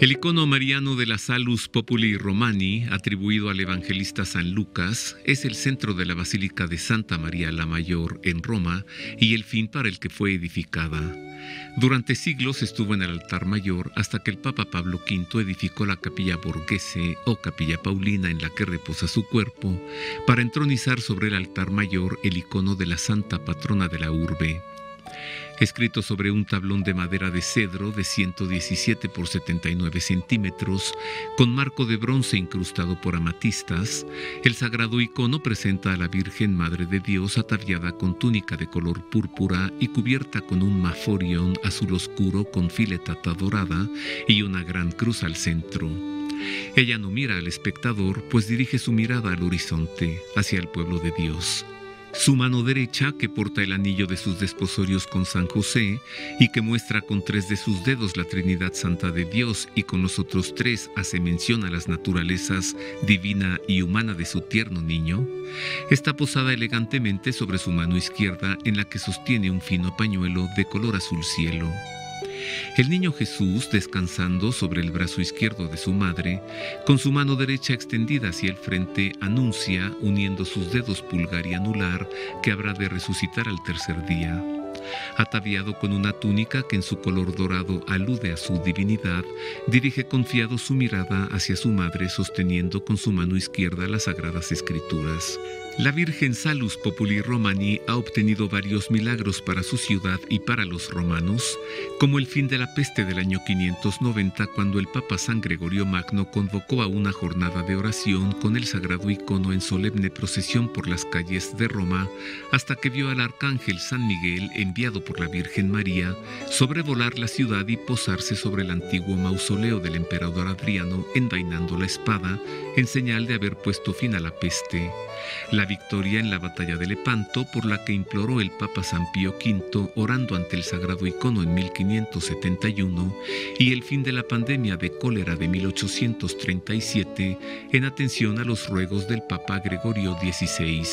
El icono mariano de la Salus Populi Romani, atribuido al evangelista San Lucas, es el centro de la Basílica de Santa María la Mayor en Roma y el fin para el que fue edificada. Durante siglos estuvo en el altar mayor hasta que el Papa Pablo V edificó la Capilla Borghese o Capilla Paulina en la que reposa su cuerpo, para entronizar sobre el altar mayor el icono de la santa patrona de la urbe. Escrito sobre un tablón de madera de cedro de 117 por 79 centímetros, con marco de bronce incrustado por amatistas, el sagrado icono presenta a la Virgen Madre de Dios ataviada con túnica de color púrpura y cubierta con un maforion azul oscuro con filetata dorada y una gran cruz al centro. Ella no mira al espectador, pues dirige su mirada al horizonte, hacia el pueblo de Dios. Su mano derecha, que porta el anillo de sus desposorios con San José y que muestra con 3 de sus dedos la Trinidad Santa de Dios y con los otros 3 hace mención a las naturalezas divina y humana de su tierno niño, está posada elegantemente sobre su mano izquierda en la que sostiene un fino pañuelo de color azul cielo. El niño Jesús, descansando sobre el brazo izquierdo de su madre, con su mano derecha extendida hacia el frente, anuncia, uniendo sus dedos pulgar y anular, que habrá de resucitar al tercer día. Ataviado con una túnica que en su color dorado alude a su divinidad, dirige confiado su mirada hacia su madre, sosteniendo con su mano izquierda las Sagradas Escrituras. La Virgen Salus Populi Romani ha obtenido varios milagros para su ciudad y para los romanos, como el fin de la peste del año 590, cuando el Papa San Gregorio Magno convocó a una jornada de oración con el sagrado icono en solemne procesión por las calles de Roma, hasta que vio al arcángel San Miguel, enviado por la Virgen María, sobrevolar la ciudad y posarse sobre el antiguo mausoleo del emperador Adriano, envainando la espada, en señal de haber puesto fin a la peste. La victoria en la batalla de Lepanto, por la que imploró el Papa San Pío V orando ante el sagrado icono en 1571, y el fin de la pandemia de cólera de 1837 en atención a los ruegos del Papa Gregorio XVI.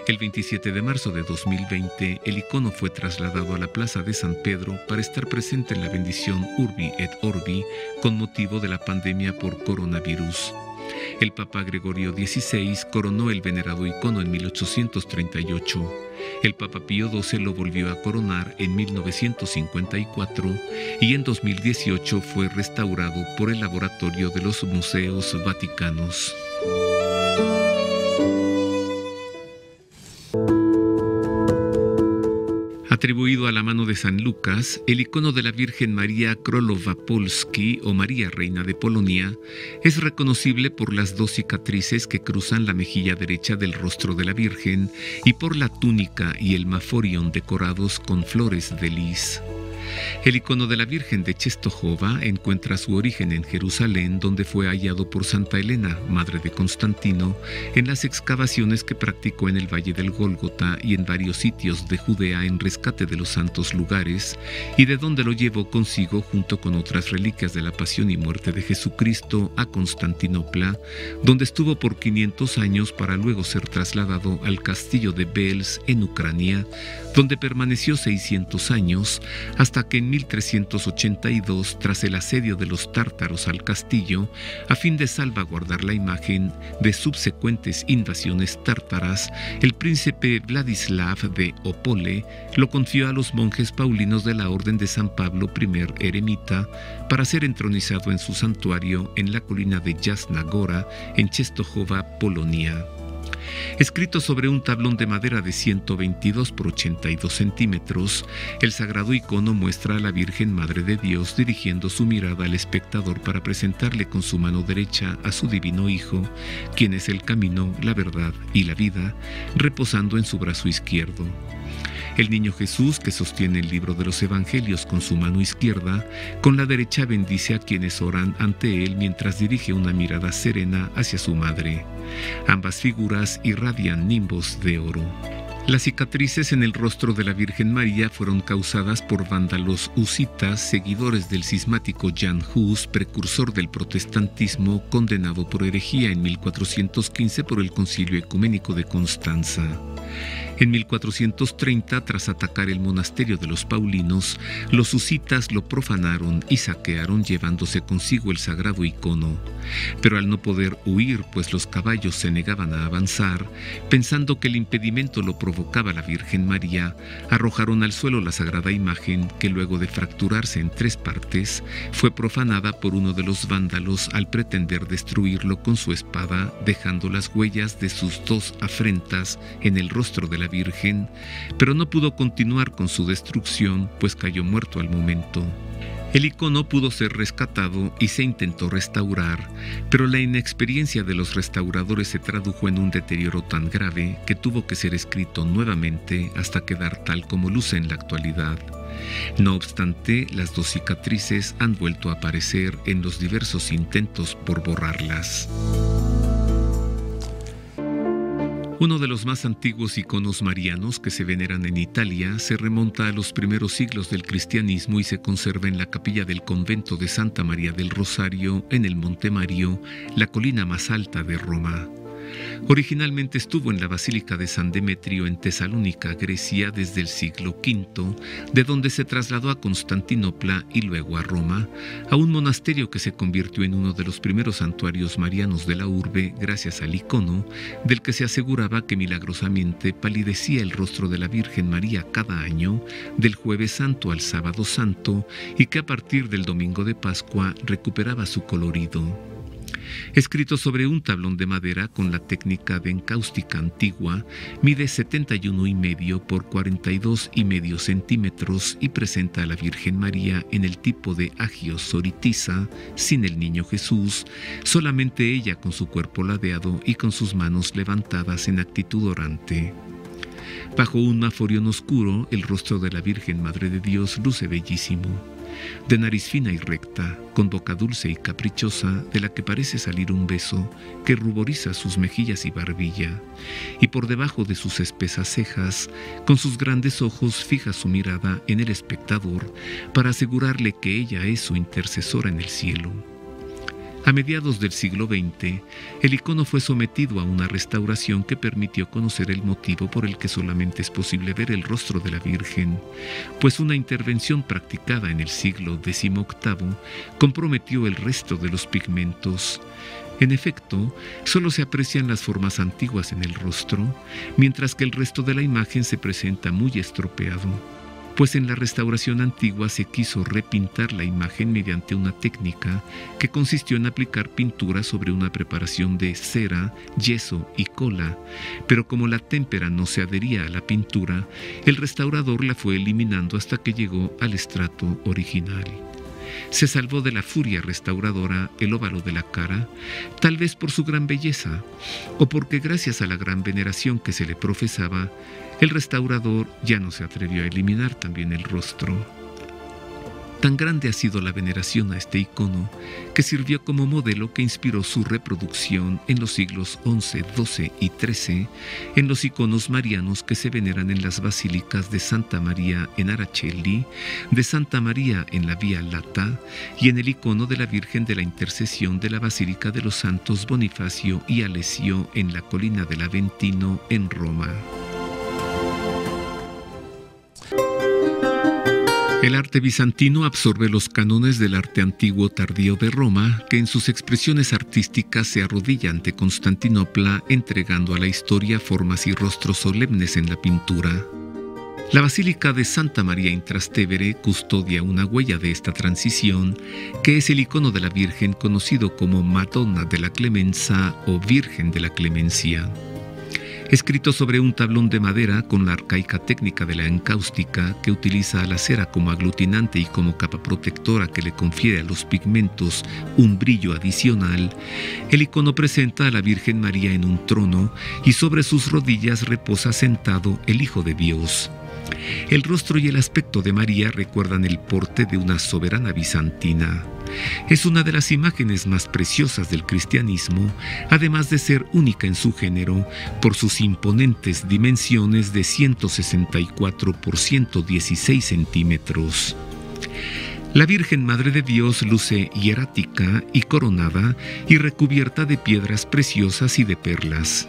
El 27 de marzo de 2020, el icono fue trasladado a la Plaza de San Pedro para estar presente en la bendición Urbi et Orbi con motivo de la pandemia por coronavirus. El Papa Gregorio XVI coronó el venerado icono en 1838. El Papa Pío XII lo volvió a coronar en 1954 y en 2018 fue restaurado por el Laboratorio de los Museos Vaticanos. Atribuido a la mano de San Lucas, el icono de la Virgen María Królowa-Polski o María Reina de Polonia es reconocible por las 2 cicatrices que cruzan la mejilla derecha del rostro de la Virgen y por la túnica y el maforion decorados con flores de lis. El icono de la Virgen de Czestochowa encuentra su origen en Jerusalén, donde fue hallado por Santa Elena, madre de Constantino, en las excavaciones que practicó en el Valle del Gólgota y en varios sitios de Judea en rescate de los santos lugares, y de donde lo llevó consigo junto con otras reliquias de la pasión y muerte de Jesucristo a Constantinopla, donde estuvo por 500 años para luego ser trasladado al castillo de Belz en Ucrania, donde permaneció 600 años, hasta que en 1382, tras el asedio de los tártaros al castillo, a fin de salvaguardar la imagen de subsecuentes invasiones tártaras, el príncipe Vladislav de Opole lo confió a los monjes paulinos de la Orden de San Pablo I eremita para ser entronizado en su santuario en la colina de Jasna Góra, en Czestochowa, Polonia. Escrito sobre un tablón de madera de 122 por 82 centímetros, el sagrado icono muestra a la Virgen Madre de Dios dirigiendo su mirada al espectador para presentarle con su mano derecha a su divino Hijo, quien es el camino, la verdad y la vida, reposando en su brazo izquierdo. El niño Jesús, que sostiene el libro de los Evangelios con su mano izquierda, con la derecha bendice a quienes oran ante él mientras dirige una mirada serena hacia su madre. Ambas figuras irradian nimbos de oro. Las cicatrices en el rostro de la Virgen María fueron causadas por vándalos husitas, seguidores del cismático Jan Hus, precursor del protestantismo, condenado por herejía en 1415 por el Concilio Ecuménico de Constanza. En 1430, tras atacar el monasterio de los Paulinos, los husitas lo profanaron y saquearon, llevándose consigo el sagrado icono. Pero al no poder huir, pues los caballos se negaban a avanzar, pensando que el impedimento lo provocaba la Virgen María, arrojaron al suelo la sagrada imagen que, luego de fracturarse en 3 partes, fue profanada por uno de los vándalos al pretender destruirlo con su espada, dejando las huellas de sus 2 afrentas en el rostro de la Virgen, pero no pudo continuar con su destrucción, pues cayó muerto al momento. El icono pudo ser rescatado y se intentó restaurar, pero la inexperiencia de los restauradores se tradujo en un deterioro tan grave que tuvo que ser escrito nuevamente hasta quedar tal como luce en la actualidad. No obstante, las 2 cicatrices han vuelto a aparecer en los diversos intentos por borrarlas. Uno de los más antiguos iconos marianos que se veneran en Italia se remonta a los primeros siglos del cristianismo y se conserva en la capilla del convento de Santa María del Rosario en el Monte Mario, la colina más alta de Roma. Originalmente estuvo en la Basílica de San Demetrio en Tesalónica, Grecia, desde el siglo V, de donde se trasladó a Constantinopla y luego a Roma, a un monasterio que se convirtió en uno de los primeros santuarios marianos de la urbe gracias al icono, del que se aseguraba que milagrosamente palidecía el rostro de la Virgen María cada año, del Jueves Santo al Sábado Santo, y que a partir del Domingo de Pascua recuperaba su colorido. Escrito sobre un tablón de madera con la técnica de encáustica antigua, mide 71,5 por 42,5 centímetros y presenta a la Virgen María en el tipo de agios soritiza, sin el niño Jesús, solamente ella con su cuerpo ladeado y con sus manos levantadas en actitud orante. Bajo un maforión oscuro, el rostro de la Virgen Madre de Dios luce bellísimo. De nariz fina y recta, con boca dulce y caprichosa, de la que parece salir un beso que ruboriza sus mejillas y barbilla, y por debajo de sus espesas cejas, con sus grandes ojos fija su mirada en el espectador para asegurarle que ella es su intercesora en el cielo. A mediados del siglo XX, el icono fue sometido a una restauración que permitió conocer el motivo por el que solamente es posible ver el rostro de la Virgen, pues una intervención practicada en el siglo XVIII comprometió el resto de los pigmentos. En efecto, solo se aprecian las formas antiguas en el rostro, mientras que el resto de la imagen se presenta muy estropeado, pues en la restauración antigua se quiso repintar la imagen mediante una técnica que consistió en aplicar pintura sobre una preparación de cera, yeso y cola, pero como la témpera no se adhería a la pintura, el restaurador la fue eliminando hasta que llegó al estrato original. Se salvó de la furia restauradora el óvalo de la cara, tal vez por su gran belleza, o porque gracias a la gran veneración que se le profesaba, el restaurador ya no se atrevió a eliminar también el rostro. Tan grande ha sido la veneración a este icono que sirvió como modelo que inspiró su reproducción en los siglos XI, XII y XIII en los iconos marianos que se veneran en las basílicas de Santa María en Aracelli, de Santa María en la Vía Lata y en el icono de la Virgen de la Intercesión de la Basílica de los Santos Bonifacio y Alessio en la colina del Aventino en Roma. El arte bizantino absorbe los cánones del arte antiguo tardío de Roma, que en sus expresiones artísticas se arrodilla ante Constantinopla, entregando a la historia formas y rostros solemnes en la pintura. La Basílica de Santa María in Trastevere custodia una huella de esta transición, que es el icono de la Virgen conocido como Madonna de la Clemenza o Virgen de la Clemencia. Escrito sobre un tablón de madera con la arcaica técnica de la encáustica, que utiliza a la cera como aglutinante y como capa protectora que le confiere a los pigmentos un brillo adicional, el icono presenta a la Virgen María en un trono y sobre sus rodillas reposa sentado el Hijo de Dios. El rostro y el aspecto de María recuerdan el porte de una soberana bizantina. Es una de las imágenes más preciosas del cristianismo, además de ser única en su género por sus imponentes dimensiones de 164 por 116 centímetros. La Virgen Madre de Dios luce hierática y coronada y recubierta de piedras preciosas y de perlas.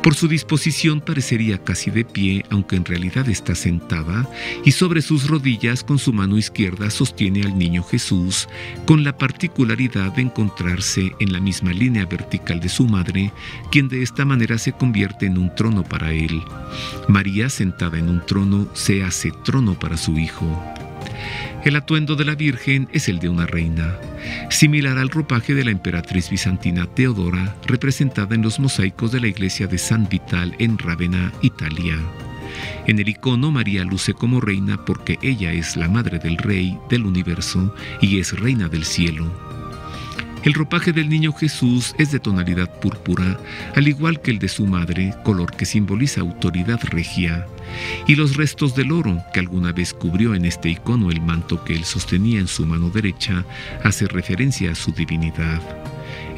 Por su disposición parecería casi de pie, aunque en realidad está sentada, y sobre sus rodillas con su mano izquierda sostiene al niño Jesús, con la particularidad de encontrarse en la misma línea vertical de su madre, quien de esta manera se convierte en un trono para él. María, sentada en un trono, se hace trono para su hijo. El atuendo de la Virgen es el de una reina, similar al ropaje de la emperatriz bizantina Teodora, representada en los mosaicos de la iglesia de San Vital en Rávena, Italia. En el icono, María luce como reina porque ella es la madre del Rey del universo y es reina del cielo. El ropaje del niño Jesús es de tonalidad púrpura, al igual que el de su madre, color que simboliza autoridad regia, y los restos del oro que alguna vez cubrió en este icono el manto que él sostenía en su mano derecha hace referencia a su divinidad.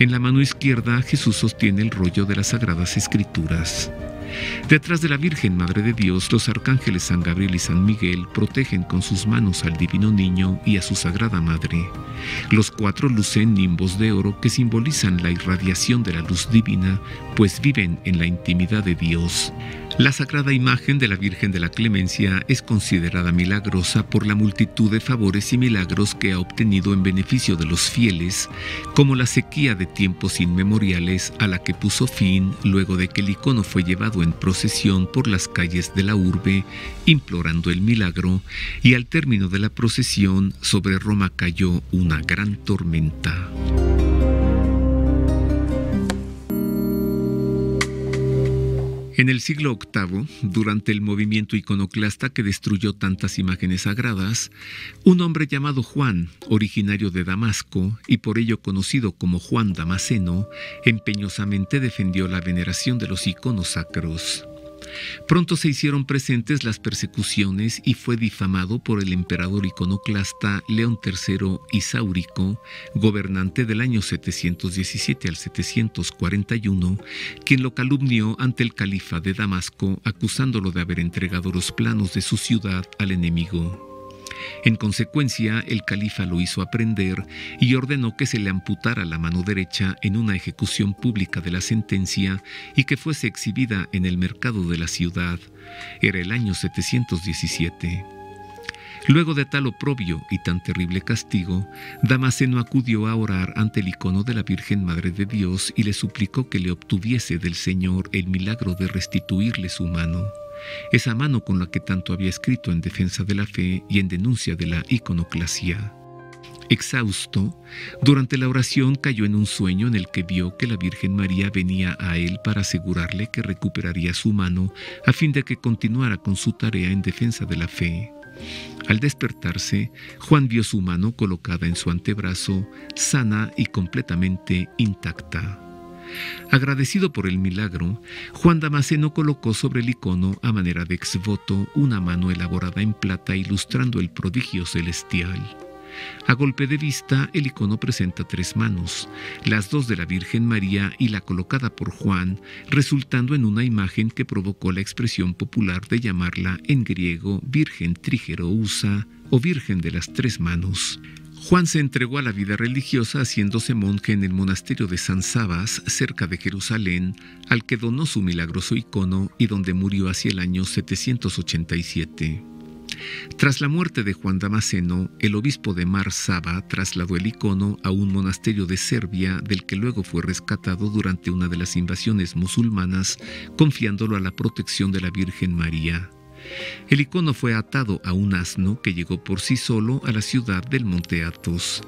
En la mano izquierda, Jesús sostiene el rollo de las Sagradas Escrituras. Detrás de la Virgen Madre de Dios, los arcángeles San Gabriel y San Miguel protegen con sus manos al divino niño y a su Sagrada Madre. Los cuatro lucen nimbos de oro que simbolizan la irradiación de la luz divina, pues viven en la intimidad de Dios. La sagrada imagen de la Virgen de la Clemencia es considerada milagrosa por la multitud de favores y milagros que ha obtenido en beneficio de los fieles, como la sequía de tiempos inmemoriales a la que puso fin luego de que el icono fue llevado en procesión por las calles de la urbe, implorando el milagro, y al término de la procesión sobre Roma cayó una gran tormenta. En el siglo VIII, durante el movimiento iconoclasta que destruyó tantas imágenes sagradas, un hombre llamado Juan, originario de Damasco y por ello conocido como Juan Damasceno, empeñosamente defendió la veneración de los iconos sacros. Pronto se hicieron presentes las persecuciones y fue difamado por el emperador iconoclasta León III Isáurico, gobernante del año 717 al 741, quien lo calumnió ante el califa de Damasco, acusándolo de haber entregado los planos de su ciudad al enemigo. En consecuencia, el califa lo hizo aprender y ordenó que se le amputara la mano derecha en una ejecución pública de la sentencia y que fuese exhibida en el mercado de la ciudad. Era el año 717. Luego de tal oprobio y tan terrible castigo, Damasceno acudió a orar ante el icono de la Virgen Madre de Dios y le suplicó que le obtuviese del Señor el milagro de restituirle su mano. Esa mano con la que tanto había escrito en defensa de la fe y en denuncia de la iconoclasia. Exhausto, durante la oración cayó en un sueño en el que vio que la Virgen María venía a él para asegurarle que recuperaría su mano a fin de que continuara con su tarea en defensa de la fe. Al despertarse, Juan vio su mano colocada en su antebrazo, sana y completamente intacta. Agradecido por el milagro, Juan Damasceno colocó sobre el icono a manera de exvoto una mano elaborada en plata ilustrando el prodigio celestial. A golpe de vista, el icono presenta tres manos, las dos de la Virgen María y la colocada por Juan, resultando en una imagen que provocó la expresión popular de llamarla en griego Virgen Trigerousa o Virgen de las Tres Manos. Juan se entregó a la vida religiosa haciéndose monje en el monasterio de San Sabas, cerca de Jerusalén, al que donó su milagroso icono y donde murió hacia el año 787. Tras la muerte de Juan Damasceno, el obispo de Mar Saba trasladó el icono a un monasterio de Serbia del que luego fue rescatado durante una de las invasiones musulmanas, confiándolo a la protección de la Virgen María. El icono fue atado a un asno que llegó por sí solo a la ciudad del Monte Athos.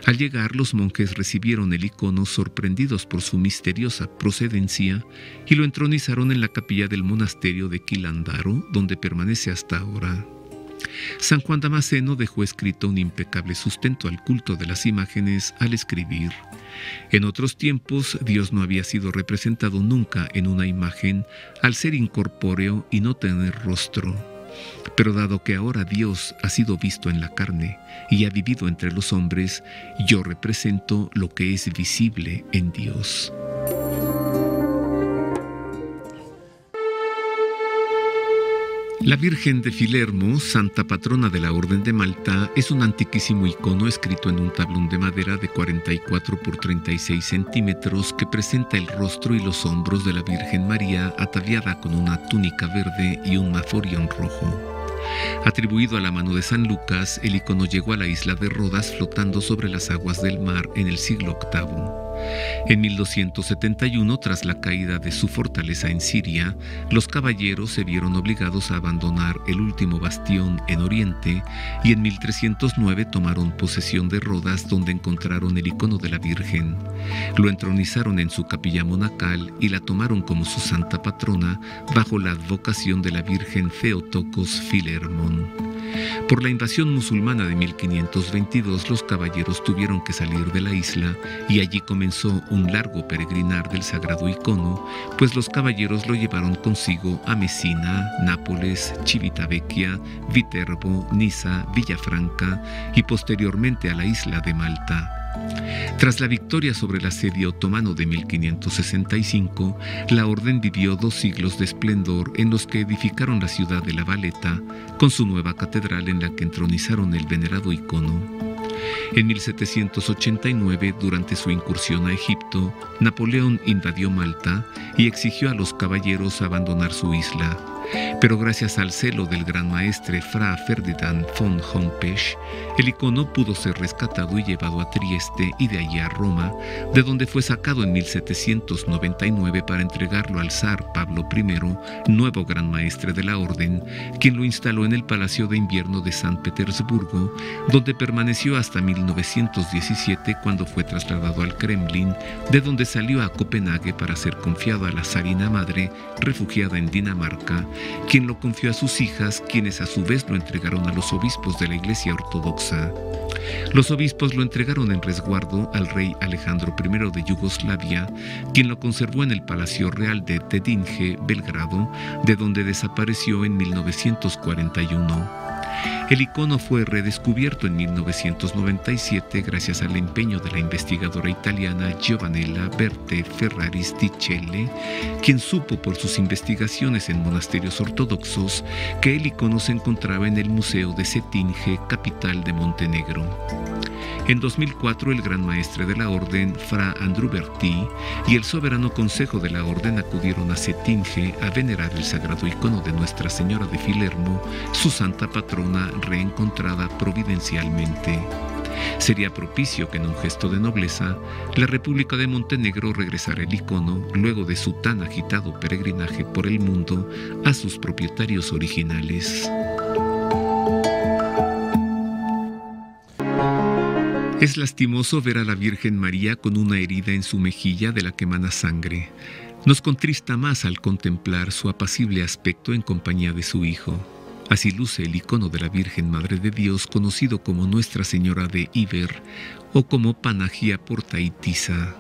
Al llegar, los monjes recibieron el icono sorprendidos por su misteriosa procedencia y lo entronizaron en la capilla del monasterio de Quilandaro, donde permanece hasta ahora. San Juan Damasceno dejó escrito un impecable sustento al culto de las imágenes al escribir: en otros tiempos, Dios no había sido representado nunca en una imagen al ser incorpóreo y no tener rostro. Pero dado que ahora Dios ha sido visto en la carne y ha vivido entre los hombres, yo represento lo que es visible en Dios. La Virgen de Filermo, santa patrona de la Orden de Malta, es un antiquísimo icono escrito en un tablón de madera de 44 por 36 centímetros que presenta el rostro y los hombros de la Virgen María ataviada con una túnica verde y un maforión rojo. Atribuido a la mano de San Lucas, el icono llegó a la isla de Rodas flotando sobre las aguas del mar en el siglo VIII. En 1271, tras la caída de su fortaleza en Siria, los caballeros se vieron obligados a abandonar el último bastión en Oriente y en 1309 tomaron posesión de Rodas, donde encontraron el icono de la Virgen. Lo entronizaron en su capilla monacal y la tomaron como su santa patrona bajo la advocación de la Virgen Theotokos Filermon. Por la invasión musulmana de 1522, los caballeros tuvieron que salir de la isla y allí comenzó un largo peregrinar del sagrado icono, pues los caballeros lo llevaron consigo a Mesina, Nápoles, Civitavecchia, Viterbo, Niza, Villafranca y posteriormente a la isla de Malta. Tras la victoria sobre el asedio otomano de 1565, la orden vivió 2 siglos de esplendor en los que edificaron la ciudad de La Valeta, con su nueva catedral en la que entronizaron el venerado icono. En 1789, durante su incursión a Egipto, Napoleón invadió Malta y exigió a los caballeros abandonar su isla. Pero gracias al celo del gran maestre Fra Ferdinand von Hompesch, el icono pudo ser rescatado y llevado a Trieste y de allí a Roma, de donde fue sacado en 1799 para entregarlo al zar Pablo I, nuevo gran maestre de la orden, quien lo instaló en el Palacio de Invierno de San Petersburgo, donde permaneció hasta 1917, cuando fue trasladado al Kremlin, de donde salió a Copenhague para ser confiado a la zarina madre, refugiada en Dinamarca, quien lo confió a sus hijas, quienes a su vez lo entregaron a los obispos de la Iglesia Ortodoxa. Los obispos lo entregaron en resguardo al rey Alejandro I de Yugoslavia, quien lo conservó en el Palacio Real de Dedinje, Belgrado, de donde desapareció en 1941. El icono fue redescubierto en 1997 gracias al empeño de la investigadora italiana Giovanella Berthe Ferraris di Celle, quien supo por sus investigaciones en monasterios ortodoxos que el icono se encontraba en el Museo de Cetinje, capital de Montenegro. En 2004, el gran maestre de la orden, Fra Andruberti, y el soberano consejo de la orden acudieron a Cetinje a venerar el sagrado icono de Nuestra Señora de Filermo, su santa patrona reencontrada providencialmente. Sería propicio que en un gesto de nobleza, la República de Montenegro regresara el icono, luego de su tan agitado peregrinaje por el mundo, a sus propietarios originales. Es lastimoso ver a la Virgen María con una herida en su mejilla de la que emana sangre. Nos contrista más al contemplar su apacible aspecto en compañía de su Hijo. Así luce el icono de la Virgen Madre de Dios, conocido como Nuestra Señora de Iber o como Panagia Portaitisa.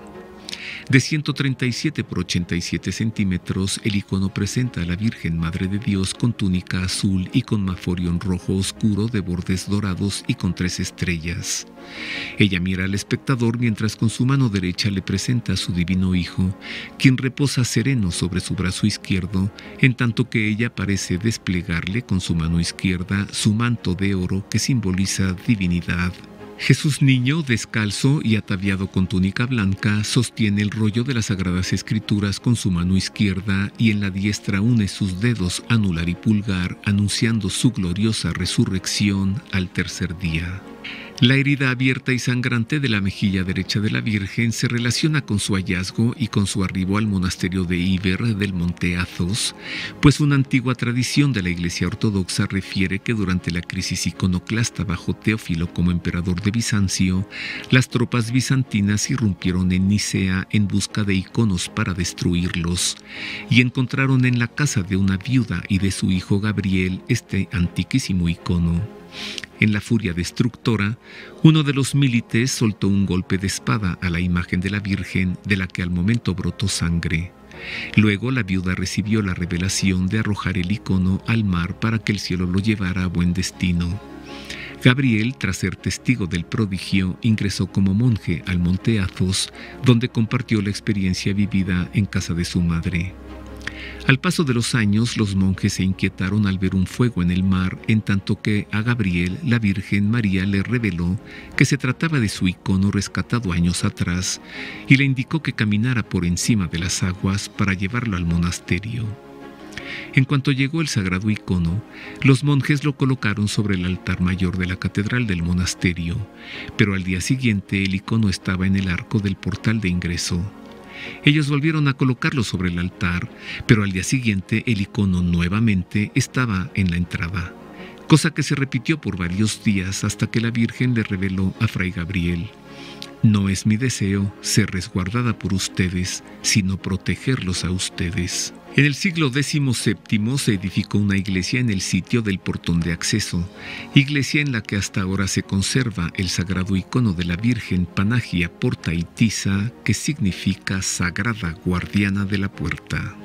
De 137 por 87 centímetros, el icono presenta a la Virgen Madre de Dios con túnica azul y con maforión rojo oscuro de bordes dorados y con 3 estrellas. Ella mira al espectador mientras con su mano derecha le presenta a su divino Hijo, quien reposa sereno sobre su brazo izquierdo, en tanto que ella parece desplegarle con su mano izquierda su manto de oro que simboliza divinidad. Jesús niño, descalzo y ataviado con túnica blanca, sostiene el rollo de las Sagradas Escrituras con su mano izquierda y en la diestra une sus dedos anular y pulgar, anunciando su gloriosa resurrección al tercer día. La herida abierta y sangrante de la mejilla derecha de la Virgen se relaciona con su hallazgo y con su arribo al monasterio de Iber del monte Athos, pues una antigua tradición de la Iglesia Ortodoxa refiere que durante la crisis iconoclasta bajo Teófilo como emperador de Bizancio, las tropas bizantinas irrumpieron en Nicea en busca de iconos para destruirlos, y encontraron en la casa de una viuda y de su hijo Gabriel este antiquísimo icono. En la furia destructora, uno de los milites soltó un golpe de espada a la imagen de la Virgen, de la que al momento brotó sangre. Luego la viuda recibió la revelación de arrojar el icono al mar para que el cielo lo llevara a buen destino. Gabriel, tras ser testigo del prodigio, ingresó como monje al monte Athos, donde compartió la experiencia vivida en casa de su madre. Al paso de los años, los monjes se inquietaron al ver un fuego en el mar, en tanto que a Gabriel, la Virgen María le reveló que se trataba de su icono rescatado años atrás y le indicó que caminara por encima de las aguas para llevarlo al monasterio. En cuanto llegó el sagrado icono, los monjes lo colocaron sobre el altar mayor de la catedral del monasterio, pero al día siguiente el icono estaba en el arco del portal de ingreso. Ellos volvieron a colocarlo sobre el altar, pero al día siguiente el icono nuevamente estaba en la entrada, cosa que se repitió por varios días hasta que la Virgen le reveló a Fray Gabriel: no es mi deseo ser resguardada por ustedes, sino protegerlos a ustedes. En el siglo XVII se edificó una iglesia en el sitio del portón de acceso, iglesia en la que hasta ahora se conserva el sagrado icono de la Virgen Panagia Portaitisa, que significa Sagrada Guardiana de la Puerta.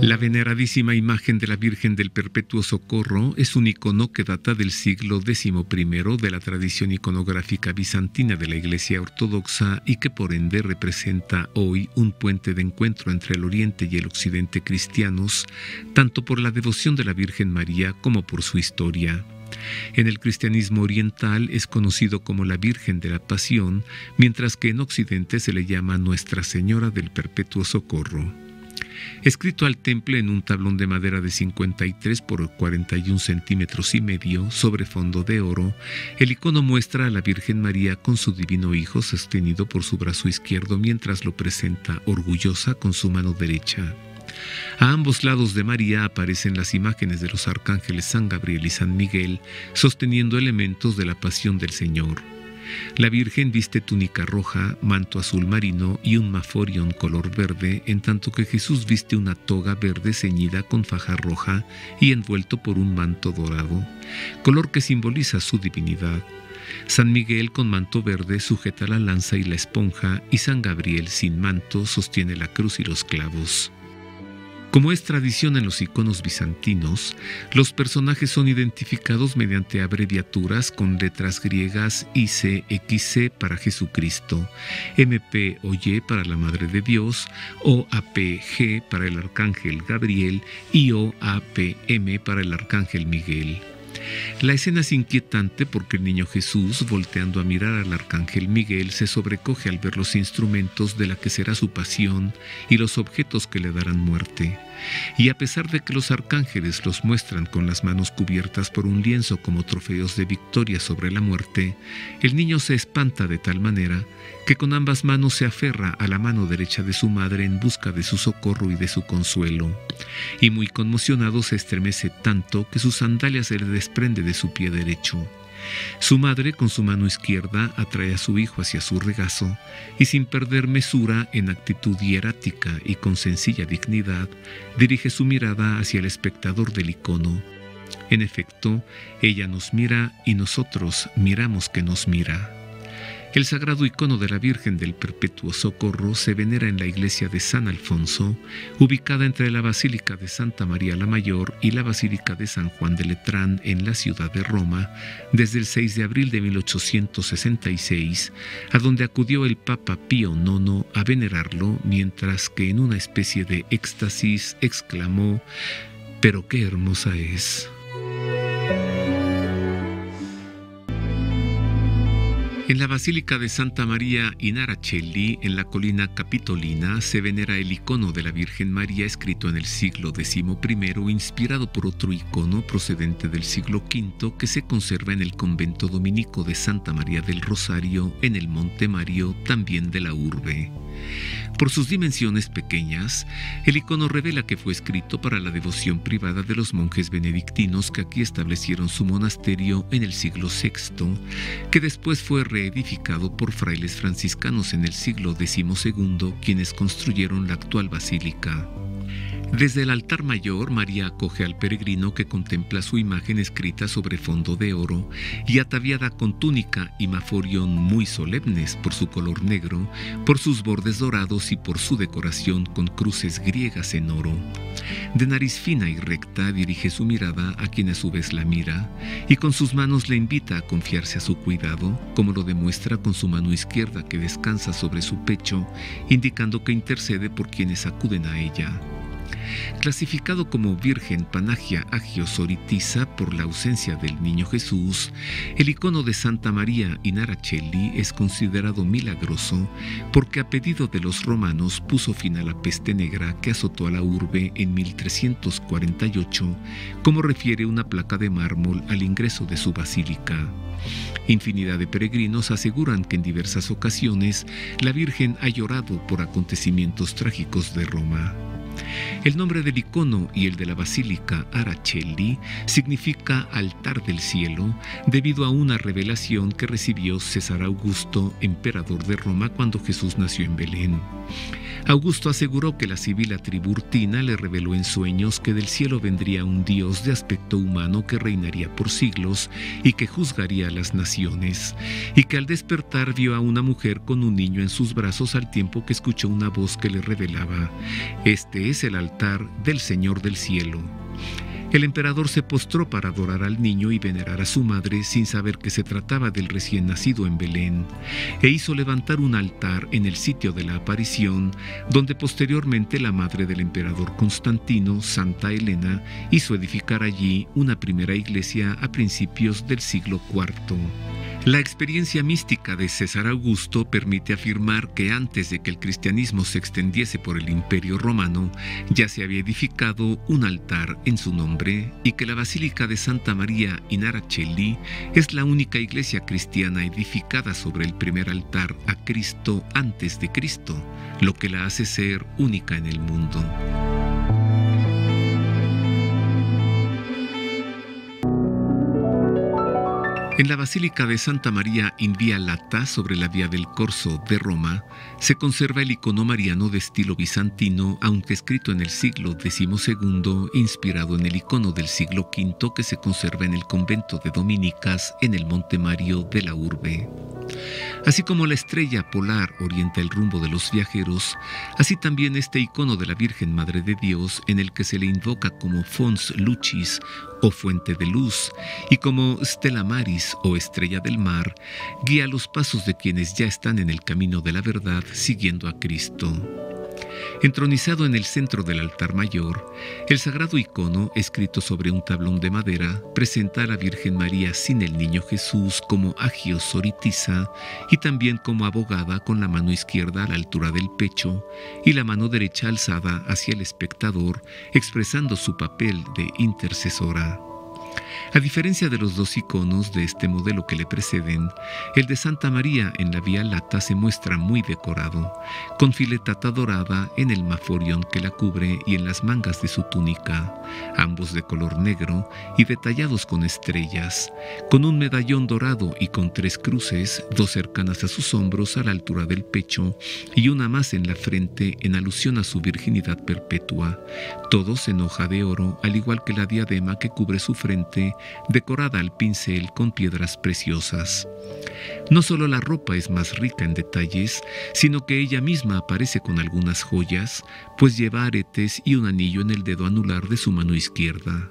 La veneradísima imagen de la Virgen del Perpetuo Socorro es un icono que data del siglo XI de la tradición iconográfica bizantina de la Iglesia Ortodoxa y que por ende representa hoy un puente de encuentro entre el Oriente y el Occidente cristianos, tanto por la devoción de la Virgen María como por su historia. En el cristianismo oriental es conocido como la Virgen de la Pasión, mientras que en Occidente se le llama Nuestra Señora del Perpetuo Socorro. Escrito al temple en un tablón de madera de 53 por 41 centímetros y medio sobre fondo de oro, el icono muestra a la Virgen María con su divino Hijo sostenido por su brazo izquierdo mientras lo presenta orgullosa con su mano derecha. A ambos lados de María aparecen las imágenes de los arcángeles San Gabriel y San Miguel sosteniendo elementos de la pasión del Señor. La Virgen viste túnica roja, manto azul marino y un maforion color verde, en tanto que Jesús viste una toga verde ceñida con faja roja y envuelto por un manto dorado, color que simboliza su divinidad. San Miguel con manto verde sujeta la lanza y la esponja, y San Gabriel sin manto sostiene la cruz y los clavos. Como es tradición en los iconos bizantinos, los personajes son identificados mediante abreviaturas con letras griegas ICXC para Jesucristo, MP o Y para la Madre de Dios, OAPG para el Arcángel Gabriel y OAPM para el Arcángel Miguel. La escena es inquietante porque el niño Jesús, volteando a mirar al arcángel Miguel, se sobrecoge al ver los instrumentos de la que será su pasión y los objetos que le darán muerte. Y a pesar de que los arcángeles los muestran con las manos cubiertas por un lienzo como trofeos de victoria sobre la muerte, el niño se espanta de tal manera que con ambas manos se aferra a la mano derecha de su madre en busca de su socorro y de su consuelo. Y muy conmocionado se estremece tanto que su sandalia se le desprende de su pie derecho. Su madre, con su mano izquierda, atrae a su hijo hacia su regazo y, sin perder mesura, en actitud hierática y con sencilla dignidad, dirige su mirada hacia el espectador del icono. En efecto, ella nos mira y nosotros miramos que nos mira. El sagrado icono de la Virgen del Perpetuo Socorro se venera en la iglesia de San Alfonso, ubicada entre la Basílica de Santa María la Mayor y la Basílica de San Juan de Letrán en la ciudad de Roma, desde el 6 de abril de 1866, a donde acudió el Papa Pío IX a venerarlo, mientras que en una especie de éxtasis exclamó: «¡Pero qué hermosa es!». En la Basílica de Santa María in Araceli, en la colina capitolina, se venera el icono de la Virgen María escrito en el siglo XI, inspirado por otro icono procedente del siglo V que se conserva en el convento dominico de Santa María del Rosario, en el Monte Mario, también de la urbe. Por sus dimensiones pequeñas, el icono revela que fue escrito para la devoción privada de los monjes benedictinos que aquí establecieron su monasterio en el siglo VI, que después fue reedificado por frailes franciscanos en el siglo XII, quienes construyeron la actual basílica. Desde el altar mayor, María acoge al peregrino que contempla su imagen escrita sobre fondo de oro y ataviada con túnica y maforión muy solemnes por su color negro, por sus bordes dorados y por su decoración con cruces griegas en oro. De nariz fina y recta dirige su mirada a quien a su vez la mira y con sus manos le invita a confiarse a su cuidado, como lo demuestra con su mano izquierda que descansa sobre su pecho, indicando que intercede por quienes acuden a ella. Clasificado como Virgen Panagia Agios Oritissa por la ausencia del Niño Jesús, el icono de Santa María in Aracelli es considerado milagroso porque a pedido de los romanos puso fin a la peste negra que azotó a la urbe en 1348, como refiere una placa de mármol al ingreso de su basílica. Infinidad de peregrinos aseguran que en diversas ocasiones la Virgen ha llorado por acontecimientos trágicos de Roma. El nombre del icono y el de la basílica Aracelli significa altar del cielo debido a una revelación que recibió César Augusto, emperador de Roma, cuando Jesús nació en Belén. Augusto aseguró que la sibila Tiburtina le reveló en sueños que del cielo vendría un Dios de aspecto humano que reinaría por siglos y que juzgaría a las naciones, y que al despertar vio a una mujer con un niño en sus brazos al tiempo que escuchó una voz que le revelaba: «Este es el altar del Señor del cielo». El emperador se postró para adorar al niño y venerar a su madre sin saber que se trataba del recién nacido en Belén, e hizo levantar un altar en el sitio de la aparición, donde posteriormente la madre del emperador Constantino, Santa Elena, hizo edificar allí una primera iglesia a principios del siglo IV. La experiencia mística de César Augusto permite afirmar que antes de que el cristianismo se extendiese por el Imperio Romano, ya se había edificado un altar en su nombre y que la Basílica de Santa María in Aracelli es la única iglesia cristiana edificada sobre el primer altar a Cristo antes de Cristo, lo que la hace ser única en el mundo. En la Basílica de Santa María in Via Lata, sobre la Vía del Corso de Roma, se conserva el icono mariano de estilo bizantino, aunque escrito en el siglo XII, inspirado en el icono del siglo V que se conserva en el convento de dominicas en el Monte Mario de la urbe. Así como la estrella polar orienta el rumbo de los viajeros, así también este icono de la Virgen Madre de Dios, en el que se le invoca como Fons Lucis o fuente de luz, y como Stella Maris o estrella del mar, guía los pasos de quienes ya están en el camino de la verdad siguiendo a Cristo. Entronizado en el centro del altar mayor, el sagrado icono, escrito sobre un tablón de madera, presenta a la Virgen María sin el Niño Jesús como Agios Oritissa y también como abogada con la mano izquierda a la altura del pecho y la mano derecha alzada hacia el espectador, expresando su papel de intercesora. A diferencia de los dos iconos de este modelo que le preceden, el de Santa María en la Vía Lata se muestra muy decorado, con filetata dorada en el maforión que la cubre y en las mangas de su túnica, ambos de color negro y detallados con estrellas, con un medallón dorado y con 3 cruces, 2 cercanas a sus hombros a la altura del pecho y una más en la frente en alusión a su virginidad perpetua, todos en hoja de oro, al igual que la diadema que cubre su frente, decorada al pincel con piedras preciosas. No solo la ropa es más rica en detalles, sino que ella misma aparece con algunas joyas, pues lleva aretes y un anillo en el dedo anular de su mano izquierda.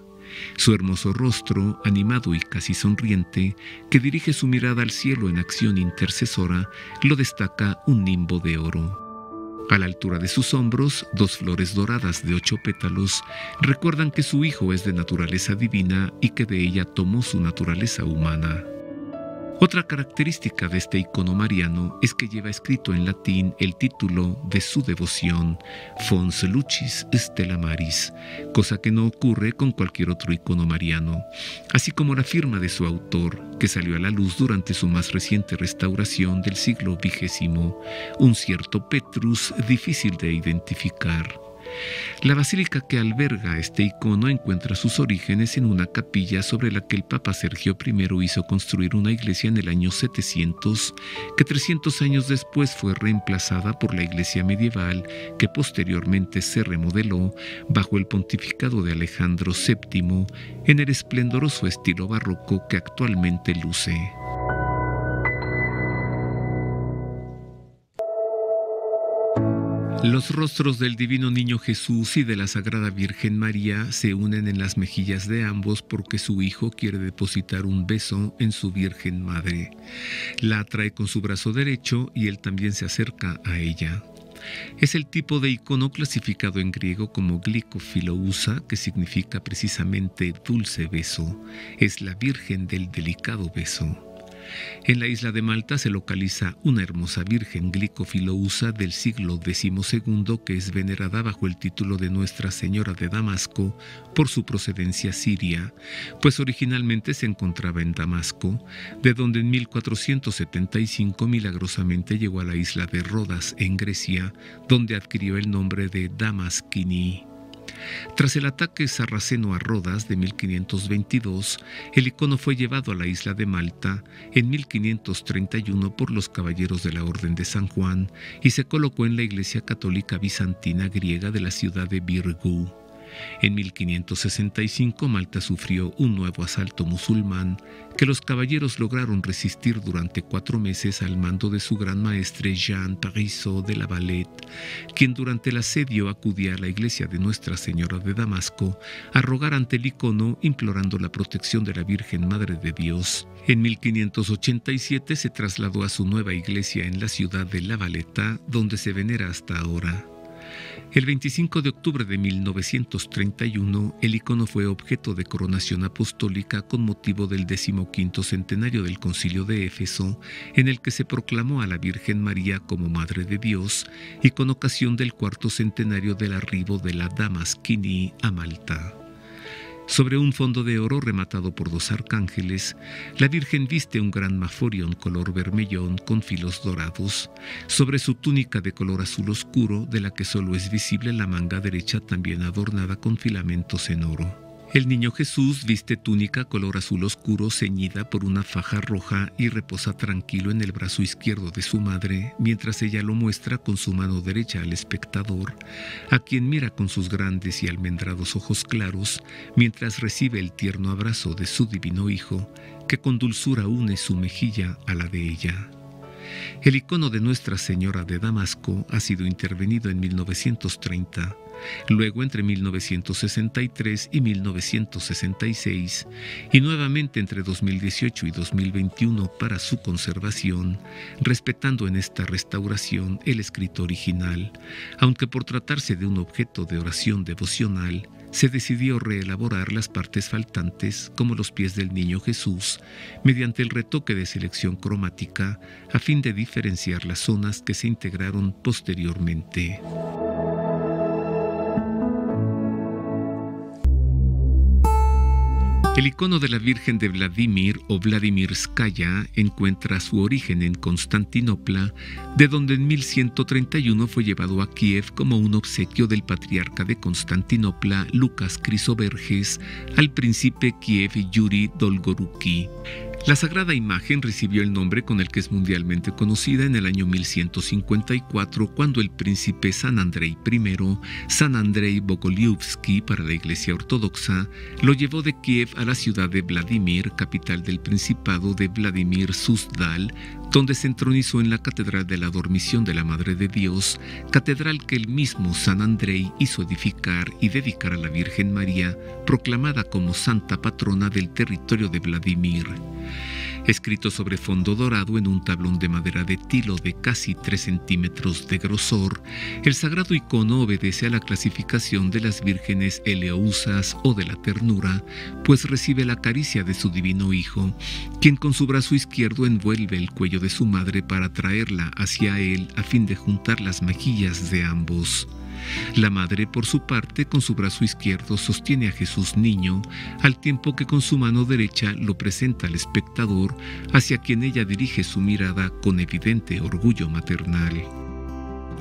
Su hermoso rostro, animado y casi sonriente, que dirige su mirada al cielo en acción intercesora, lo destaca un nimbo de oro. A la altura de sus hombros, 2 flores doradas de 8 pétalos recuerdan que su hijo es de naturaleza divina y que de ella tomó su naturaleza humana. Otra característica de este icono mariano es que lleva escrito en latín el título de su devoción, Fons Lucis Stella Maris, cosa que no ocurre con cualquier otro icono mariano, así como la firma de su autor, que salió a la luz durante su más reciente restauración del siglo XX, un cierto Petrus difícil de identificar. La basílica que alberga este icono encuentra sus orígenes en una capilla sobre la que el Papa Sergio I hizo construir una iglesia en el año 700, que 300 años después fue reemplazada por la iglesia medieval, que posteriormente se remodeló bajo el pontificado de Alejandro VII en el esplendoroso estilo barroco que actualmente luce. Los rostros del Divino Niño Jesús y de la Sagrada Virgen María se unen en las mejillas de ambos porque su Hijo quiere depositar un beso en su Virgen Madre. La atrae con su brazo derecho y él también se acerca a ella. Es el tipo de icono clasificado en griego como glycophilousa, que significa precisamente dulce beso. Es la Virgen del delicado beso. En la isla de Malta se localiza una hermosa Virgen glycophilousa del siglo XII que es venerada bajo el título de Nuestra Señora de Damasco por su procedencia siria, pues originalmente se encontraba en Damasco, de donde en 1475 milagrosamente llegó a la isla de Rodas en Grecia, donde adquirió el nombre de Damaskini. Tras el ataque sarraceno a Rodas de 1522, el icono fue llevado a la isla de Malta en 1531 por los caballeros de la Orden de San Juan y se colocó en la iglesia católica bizantina griega de la ciudad de Birgu. En 1565 Malta sufrió un nuevo asalto musulmán que los caballeros lograron resistir durante 4 meses al mando de su gran maestre Jean Parisot de la Valette, quien durante el asedio acudía a la iglesia de Nuestra Señora de Damasco a rogar ante el icono implorando la protección de la Virgen Madre de Dios. En 1587 se trasladó a su nueva iglesia en la ciudad de La Valeta, donde se venera hasta ahora. El 25 de octubre de 1931, el icono fue objeto de coronación apostólica con motivo del 15º centenario del Concilio de Éfeso, en el que se proclamó a la Virgen María como Madre de Dios y con ocasión del 4º centenario del arribo de la Damaskini a Malta. Sobre un fondo de oro rematado por 2 arcángeles, la Virgen viste un gran maforion color vermellón con filos dorados. Sobre su túnica de color azul oscuro, de la que solo es visible la manga derecha también adornada con filamentos en oro. El niño Jesús viste túnica color azul oscuro ceñida por una faja roja y reposa tranquilo en el brazo izquierdo de su madre, mientras ella lo muestra con su mano derecha al espectador, a quien mira con sus grandes y almendrados ojos claros, mientras recibe el tierno abrazo de su divino Hijo, que con dulzura une su mejilla a la de ella. El icono de Nuestra Señora de Damasco ha sido intervenido en 1930, luego entre 1963 y 1966, y nuevamente entre 2018 y 2021 para su conservación, respetando en esta restauración el escrito original, aunque por tratarse de un objeto de oración devocional, se decidió reelaborar las partes faltantes, como los pies del niño Jesús, mediante el retoque de selección cromática, a fin de diferenciar las zonas que se integraron posteriormente. El icono de la Virgen de Vladimir o Vladimirskaya encuentra su origen en Constantinopla, de donde en 1131 fue llevado a Kiev como un obsequio del patriarca de Constantinopla, Lucas Crisoberges, al príncipe Kiev Yuri Dolgoruki. La sagrada imagen recibió el nombre con el que es mundialmente conocida en el año 1154, cuando el príncipe San Andrei I, San Andrei Bogolyubsky para la Iglesia Ortodoxa, lo llevó de Kiev a la ciudad de Vladimir, capital del Principado de Vladimir Suzdal, donde se entronizó en la Catedral de la Dormición de la Madre de Dios, catedral que el mismo San Andrei hizo edificar y dedicar a la Virgen María, proclamada como santa patrona del territorio de Vladimir. Escrito sobre fondo dorado en un tablón de madera de tilo de casi 3 centímetros de grosor, el sagrado icono obedece a la clasificación de las vírgenes eleousas o de la ternura, pues recibe la caricia de su divino Hijo, quien con su brazo izquierdo envuelve el cuello de su madre para traerla hacia él a fin de juntar las mejillas de ambos. La madre, por su parte, con su brazo izquierdo sostiene a Jesús niño, al tiempo que con su mano derecha lo presenta al espectador, hacia quien ella dirige su mirada con evidente orgullo maternal.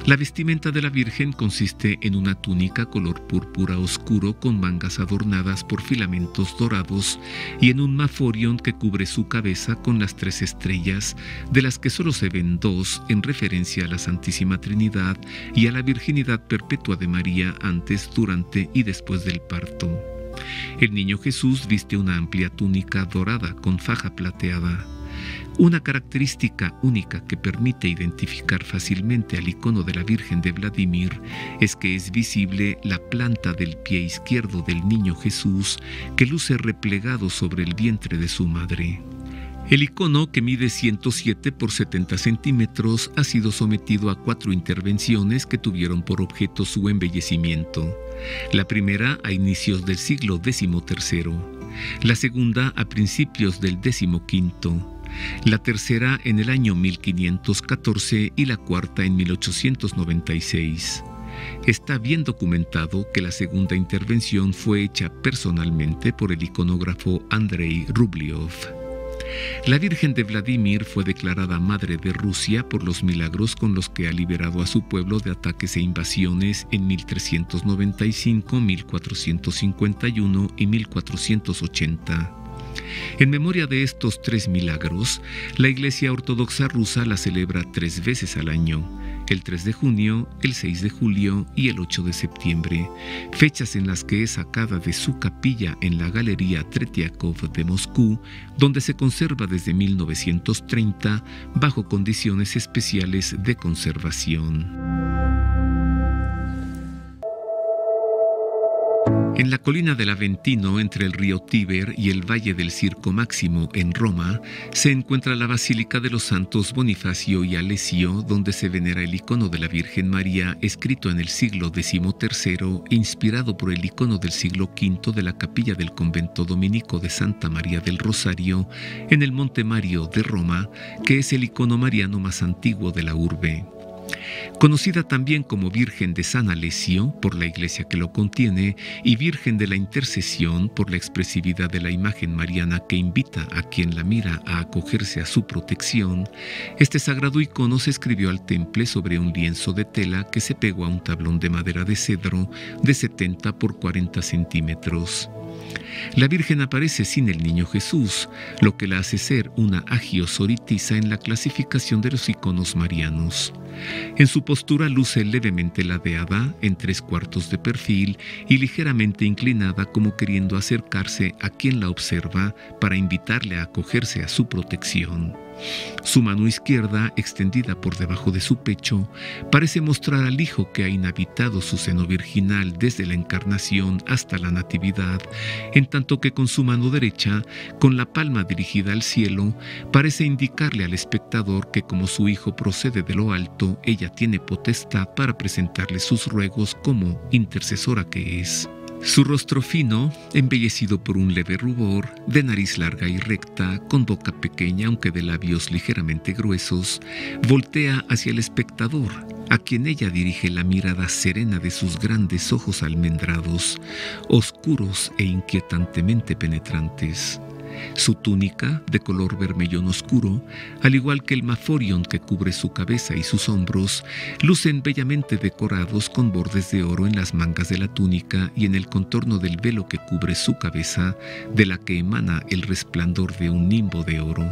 La vestimenta de la Virgen consiste en una túnica color púrpura oscuro con mangas adornadas por filamentos dorados y en un maforion que cubre su cabeza con las 3 estrellas, de las que solo se ven 2 en referencia a la Santísima Trinidad y a la virginidad perpetua de María antes, durante y después del parto. El niño Jesús viste una amplia túnica dorada con faja plateada. Una característica única que permite identificar fácilmente al icono de la Virgen de Vladimir es que es visible la planta del pie izquierdo del niño Jesús que luce replegado sobre el vientre de su madre. El icono, que mide 107 por 70 centímetros, ha sido sometido a 4 intervenciones que tuvieron por objeto su embellecimiento. La primera a inicios del siglo XIII, la segunda a principios del XV, la tercera en el año 1514 y la cuarta en 1896. Está bien documentado que la segunda intervención fue hecha personalmente por el iconógrafo Andrei Rublev. La Virgen de Vladimir fue declarada Madre de Rusia por los milagros con los que ha liberado a su pueblo de ataques e invasiones en 1395, 1451 y 1480. En memoria de estos 3 milagros, la Iglesia Ortodoxa rusa la celebra 3 veces al año: el 3 de junio, el 6 de julio y el 8 de septiembre, fechas en las que es sacada de su capilla en la Galería Tretiakov de Moscú, donde se conserva desde 1930 bajo condiciones especiales de conservación. En la colina del Aventino, entre el río Tíber y el valle del Circo Máximo en Roma, se encuentra la Basílica de los Santos Bonifacio y Alessio, donde se venera el icono de la Virgen María, escrito en el siglo XIII, inspirado por el icono del siglo V de la capilla del convento dominico de Santa María del Rosario, en el Monte Mario de Roma, que es el icono mariano más antiguo de la urbe. Conocida también como Virgen de San Alessio por la iglesia que lo contiene y Virgen de la Intercesión por la expresividad de la imagen mariana que invita a quien la mira a acogerse a su protección, este sagrado icono se escribió al temple sobre un lienzo de tela que se pegó a un tablón de madera de cedro de 70 por 40 centímetros. La Virgen aparece sin el niño Jesús, lo que la hace ser una agiosoritisa en la clasificación de los iconos marianos. En su postura luce levemente ladeada, en 3/4 de perfil y ligeramente inclinada, como queriendo acercarse a quien la observa para invitarle a acogerse a su protección. Su mano izquierda, extendida por debajo de su pecho, parece mostrar al Hijo que ha inhabitado su seno virginal desde la encarnación hasta la natividad, en tanto que con su mano derecha, con la palma dirigida al cielo, parece indicarle al espectador que como su Hijo procede de lo alto, ella tiene potestad para presentarle sus ruegos como intercesora que es. Su rostro fino, embellecido por un leve rubor, de nariz larga y recta, con boca pequeña aunque de labios ligeramente gruesos, voltea hacia el espectador, a quien ella dirige la mirada serena de sus grandes ojos almendrados, oscuros e inquietantemente penetrantes. Su túnica, de color vermellón oscuro, al igual que el maforion que cubre su cabeza y sus hombros, lucen bellamente decorados con bordes de oro en las mangas de la túnica y en el contorno del velo que cubre su cabeza, de la que emana el resplandor de un nimbo de oro.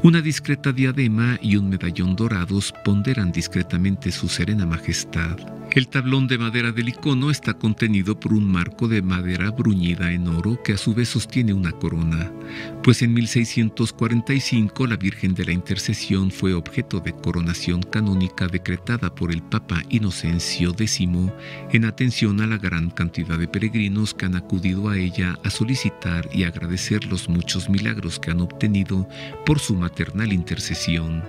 Una discreta diadema y un medallón dorados ponderan discretamente su serena majestad. El tablón de madera del icono está contenido por un marco de madera bruñida en oro que a su vez sostiene una corona, pues en 1645 la Virgen de la Intercesión fue objeto de coronación canónica decretada por el Papa Inocencio X en atención a la gran cantidad de peregrinos que han acudido a ella a solicitar y agradecer los muchos milagros que han obtenido por su maternal intercesión.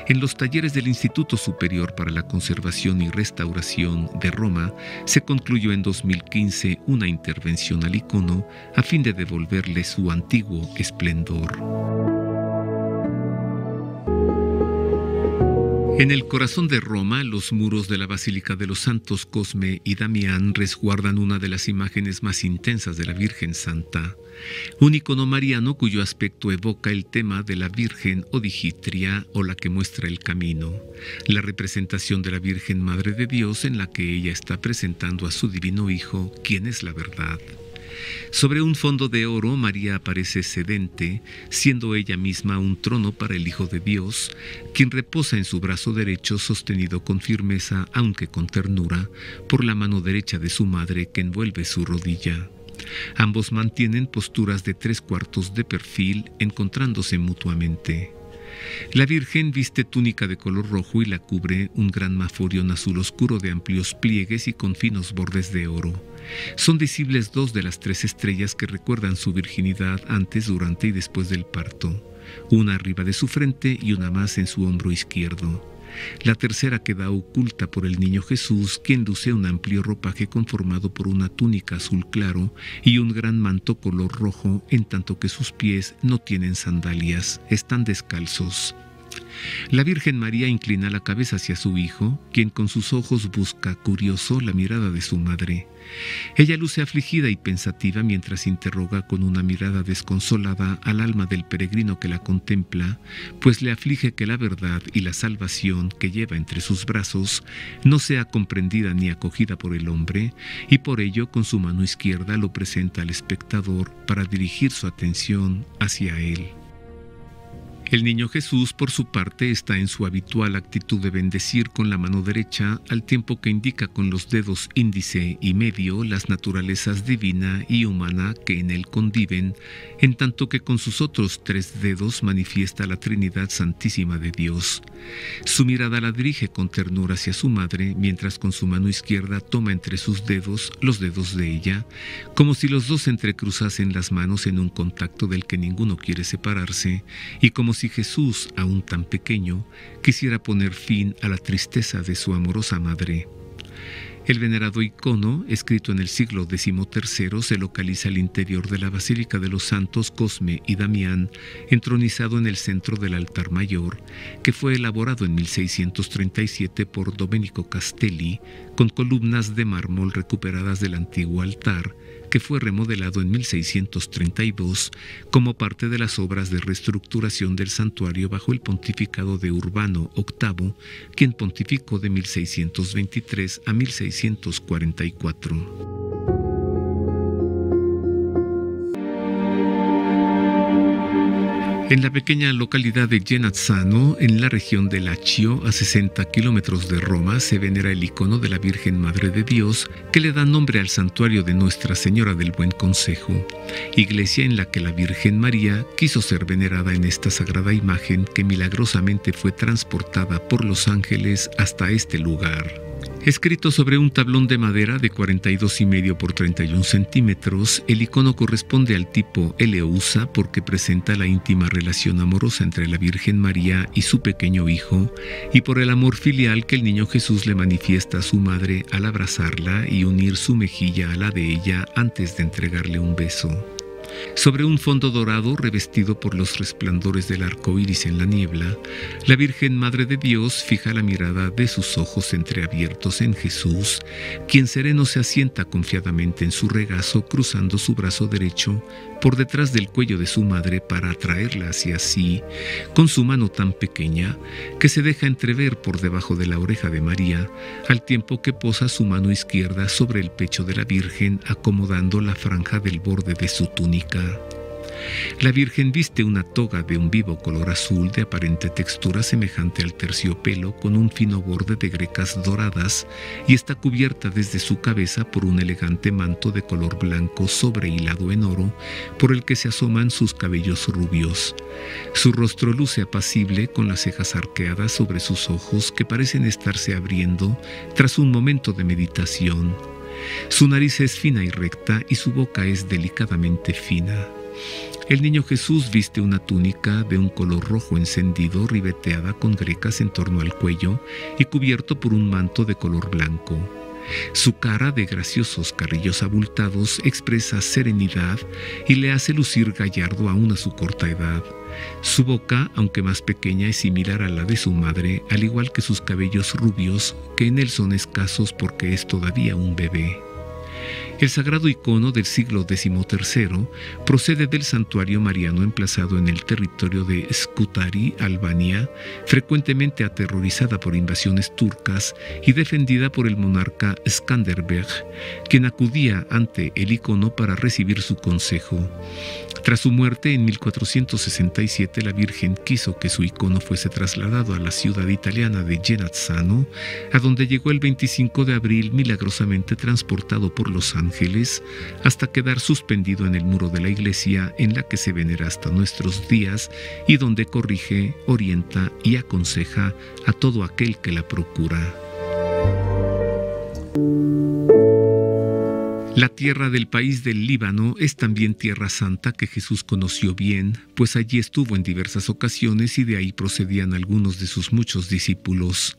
En los talleres del Instituto Superior para la Conservación y Restauración de Roma se concluyó en 2015 una intervención al icono a fin de devolverle su antiguo esplendor. En el corazón de Roma, los muros de la Basílica de los Santos Cosme y Damián resguardan una de las imágenes más intensas de la Virgen Santa, un icono mariano cuyo aspecto evoca el tema de la Virgen o Digitria, o la que muestra el camino, la representación de la Virgen Madre de Dios en la que ella está presentando a su divino Hijo, quien es la verdad. Sobre un fondo de oro, María aparece sedente, siendo ella misma un trono para el Hijo de Dios, quien reposa en su brazo derecho sostenido con firmeza, aunque con ternura, por la mano derecha de su madre que envuelve su rodilla. Ambos mantienen posturas de 3/4 de perfil, encontrándose mutuamente. La Virgen viste túnica de color rojo y la cubre un gran maforión azul oscuro de amplios pliegues y con finos bordes de oro. Son visibles 2 de las 3 estrellas que recuerdan su virginidad antes, durante y después del parto, una arriba de su frente y una más en su hombro izquierdo. La tercera queda oculta por el niño Jesús, quien luce un amplio ropaje conformado por una túnica azul claro y un gran manto color rojo, en tanto que sus pies no tienen sandalias, están descalzos. La Virgen María inclina la cabeza hacia su hijo, quien con sus ojos busca, curioso, la mirada de su madre. Ella luce afligida y pensativa mientras interroga con una mirada desconsolada al alma del peregrino que la contempla, pues le aflige que la verdad y la salvación que lleva entre sus brazos no sea comprendida ni acogida por el hombre, y por ello con su mano izquierda lo presenta al espectador para dirigir su atención hacia él. El niño Jesús, por su parte, está en su habitual actitud de bendecir con la mano derecha, al tiempo que indica con los dedos índice y medio las naturalezas divina y humana que en él conviven, en tanto que con sus otros 3 dedos manifiesta la Trinidad Santísima de Dios. Su mirada la dirige con ternura hacia su madre, mientras con su mano izquierda toma entre sus dedos los dedos de ella, como si los 2 entrecruzasen las manos en un contacto del que ninguno quiere separarse, y como si Jesús, aún tan pequeño, quisiera poner fin a la tristeza de su amorosa madre. El venerado icono, escrito en el siglo XIII, se localiza al interior de la Basílica de los Santos Cosme y Damián, entronizado en el centro del altar mayor, que fue elaborado en 1637 por Domenico Castelli, con columnas de mármol recuperadas del antiguo altar, que fue remodelado en 1632 como parte de las obras de reestructuración del santuario bajo el pontificado de Urbano VIII, quien pontificó de 1623 a 1644. En la pequeña localidad de Genazzano, en la región de Lacio, a 60 kilómetros de Roma, se venera el icono de la Virgen Madre de Dios, que le da nombre al santuario de Nuestra Señora del Buen Consejo, iglesia en la que la Virgen María quiso ser venerada en esta sagrada imagen que milagrosamente fue transportada por los ángeles hasta este lugar. Escrito sobre un tablón de madera de 42,5 por 31 centímetros, el icono corresponde al tipo Eleusa porque presenta la íntima relación amorosa entre la Virgen María y su pequeño hijo, y por el amor filial que el niño Jesús le manifiesta a su madre al abrazarla y unir su mejilla a la de ella antes de entregarle un beso. Sobre un fondo dorado revestido por los resplandores del arco iris en la niebla, la Virgen Madre de Dios fija la mirada de sus ojos entreabiertos en Jesús, quien sereno se asienta confiadamente en su regazo, cruzando su brazo derecho por detrás del cuello de su madre para atraerla hacia sí, con su mano tan pequeña que se deja entrever por debajo de la oreja de María, al tiempo que posa su mano izquierda sobre el pecho de la Virgen, acomodando la franja del borde de su túnica. La Virgen viste una toga de un vivo color azul de aparente textura semejante al terciopelo, con un fino borde de grecas doradas, y está cubierta desde su cabeza por un elegante manto de color blanco sobrehilado en oro, por el que se asoman sus cabellos rubios. Su rostro luce apacible, con las cejas arqueadas sobre sus ojos que parecen estarse abriendo tras un momento de meditación. Su nariz es fina y recta y su boca es delicadamente fina. El niño Jesús viste una túnica de un color rojo encendido, ribeteada con grecas en torno al cuello y cubierto por un manto de color blanco. Su cara, de graciosos carrillos abultados, expresa serenidad y le hace lucir gallardo aún a su corta edad, Su boca, aunque más pequeña, es similar a la de su madre, al igual que sus cabellos rubios, que en él son escasos porque es todavía un bebé. El sagrado icono del siglo XIII procede del santuario mariano emplazado en el territorio de Scutari, Albania, frecuentemente aterrorizada por invasiones turcas y defendida por el monarca Skanderbeg, quien acudía ante el icono para recibir su consejo. Tras su muerte en 1467, la Virgen quiso que su icono fuese trasladado a la ciudad italiana de Genazzano, a donde llegó el 25 de abril milagrosamente transportado por los ángeles hasta quedar suspendido en el muro de la iglesia en la que se venera hasta nuestros días y donde corrige, orienta y aconseja a todo aquel que la procura. La tierra del país del Líbano es también tierra santa que Jesús conoció bien, pues allí estuvo en diversas ocasiones y de ahí procedían algunos de sus muchos discípulos.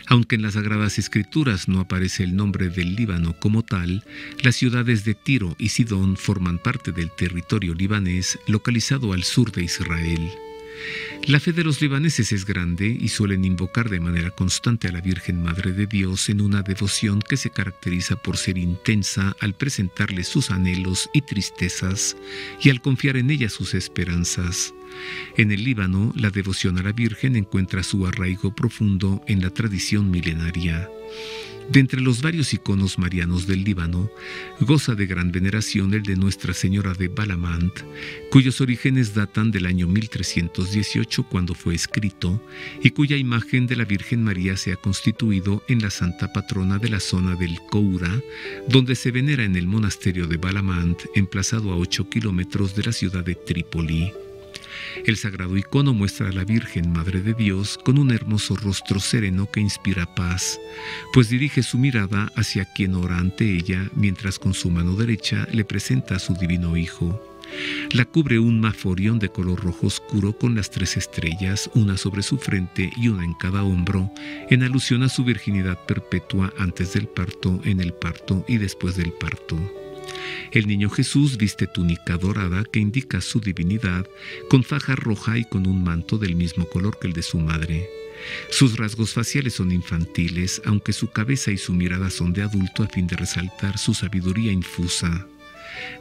Aunque en las Sagradas Escrituras no aparece el nombre del Líbano como tal, las ciudades de Tiro y Sidón forman parte del territorio libanés localizado al sur de Israel. La fe de los libaneses es grande y suelen invocar de manera constante a la Virgen Madre de Dios en una devoción que se caracteriza por ser intensa al presentarle sus anhelos y tristezas y al confiar en ella sus esperanzas. En el Líbano, la devoción a la Virgen encuentra su arraigo profundo en la tradición milenaria. De entre los varios iconos marianos del Líbano, goza de gran veneración el de Nuestra Señora de Balamand, cuyos orígenes datan del año 1318 cuando fue escrito, y cuya imagen de la Virgen María se ha constituido en la santa patrona de la zona del Coura, donde se venera en el monasterio de Balamand, emplazado a 8 kilómetros de la ciudad de Trípoli. El sagrado icono muestra a la Virgen Madre de Dios con un hermoso rostro sereno que inspira paz, pues dirige su mirada hacia quien ora ante ella, mientras con su mano derecha le presenta a su divino Hijo. La cubre un maforión de color rojo oscuro con las 3 estrellas, una sobre su frente y una en cada hombro, en alusión a su virginidad perpetua antes del parto, en el parto y después del parto. El niño Jesús viste túnica dorada que indica su divinidad, con faja roja y con un manto del mismo color que el de su madre. Sus rasgos faciales son infantiles, aunque su cabeza y su mirada son de adulto a fin de resaltar su sabiduría infusa.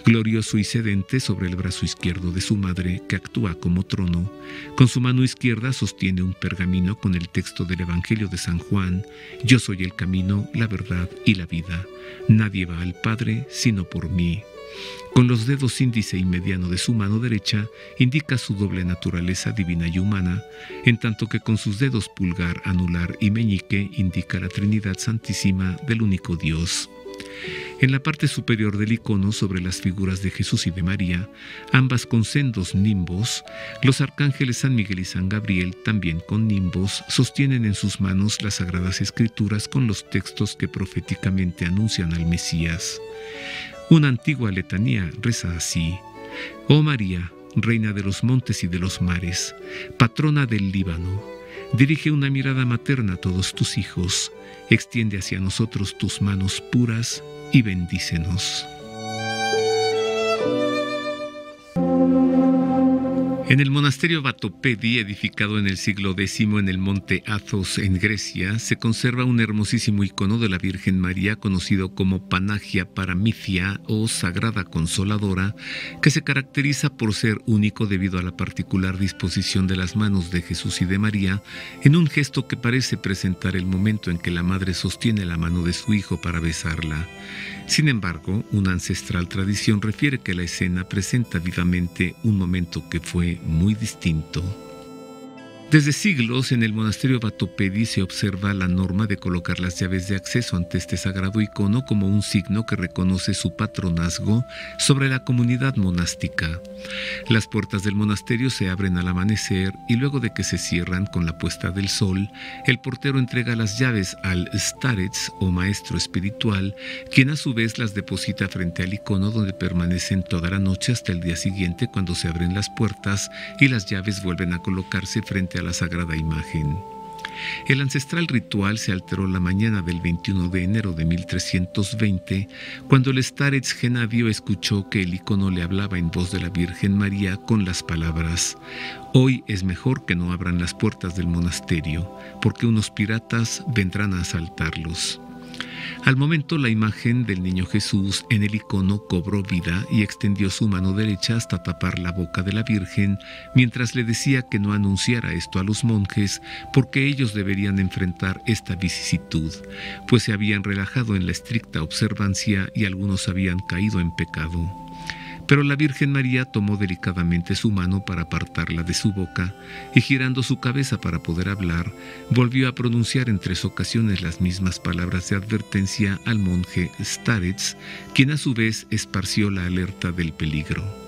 Glorioso y sedente sobre el brazo izquierdo de su madre, que actúa como trono, con su mano izquierda sostiene un pergamino con el texto del Evangelio de San Juan: «Yo soy el camino, la verdad y la vida. Nadie va al Padre sino por mí». Con los dedos índice y mediano de su mano derecha indica su doble naturaleza divina y humana, en tanto que con sus dedos pulgar, anular y meñique indica la Trinidad Santísima del único Dios. En la parte superior del icono, sobre las figuras de Jesús y de María, ambas con sendos nimbos, los arcángeles San Miguel y San Gabriel, también con nimbos, sostienen en sus manos las Sagradas Escrituras con los textos que proféticamente anuncian al Mesías. Una antigua letanía reza así: «Oh María, reina de los montes y de los mares, patrona del Líbano, dirige una mirada materna a todos tus hijos, extiende hacia nosotros tus manos puras y bendícenos». En el monasterio Vatopedi, edificado en el siglo X en el monte Athos en Grecia, se conserva un hermosísimo icono de la Virgen María conocido como Panagia Paramithia o Sagrada Consoladora, que se caracteriza por ser único debido a la particular disposición de las manos de Jesús y de María, en un gesto que parece presentar el momento en que la madre sostiene la mano de su hijo para besarla. Sin embargo, una ancestral tradición refiere que la escena presenta vivamente un momento que fue muy distinto. Desde siglos, en el monasterio Vatopedi se observa la norma de colocar las llaves de acceso ante este sagrado icono como un signo que reconoce su patronazgo sobre la comunidad monástica. Las puertas del monasterio se abren al amanecer y luego de que se cierran con la puesta del sol, el portero entrega las llaves al starets o maestro espiritual, quien a su vez las deposita frente al icono, donde permanecen toda la noche hasta el día siguiente, cuando se abren las puertas y las llaves vuelven a colocarse frente a la sagrada imagen. El ancestral ritual se alteró la mañana del 21 de enero de 1320, cuando el starets Genadio escuchó que el icono le hablaba en voz de la Virgen María con las palabras: «Hoy es mejor que no abran las puertas del monasterio, porque unos piratas vendrán a asaltarlos». Al momento, la imagen del niño Jesús en el icono cobró vida y extendió su mano derecha hasta tapar la boca de la Virgen, mientras le decía que no anunciara esto a los monjes, porque ellos deberían enfrentar esta vicisitud, pues se habían relajado en la estricta observancia y algunos habían caído en pecado. Pero la Virgen María tomó delicadamente su mano para apartarla de su boca y, girando su cabeza para poder hablar, volvió a pronunciar en 3 ocasiones las mismas palabras de advertencia al monje starets, quien a su vez esparció la alerta del peligro.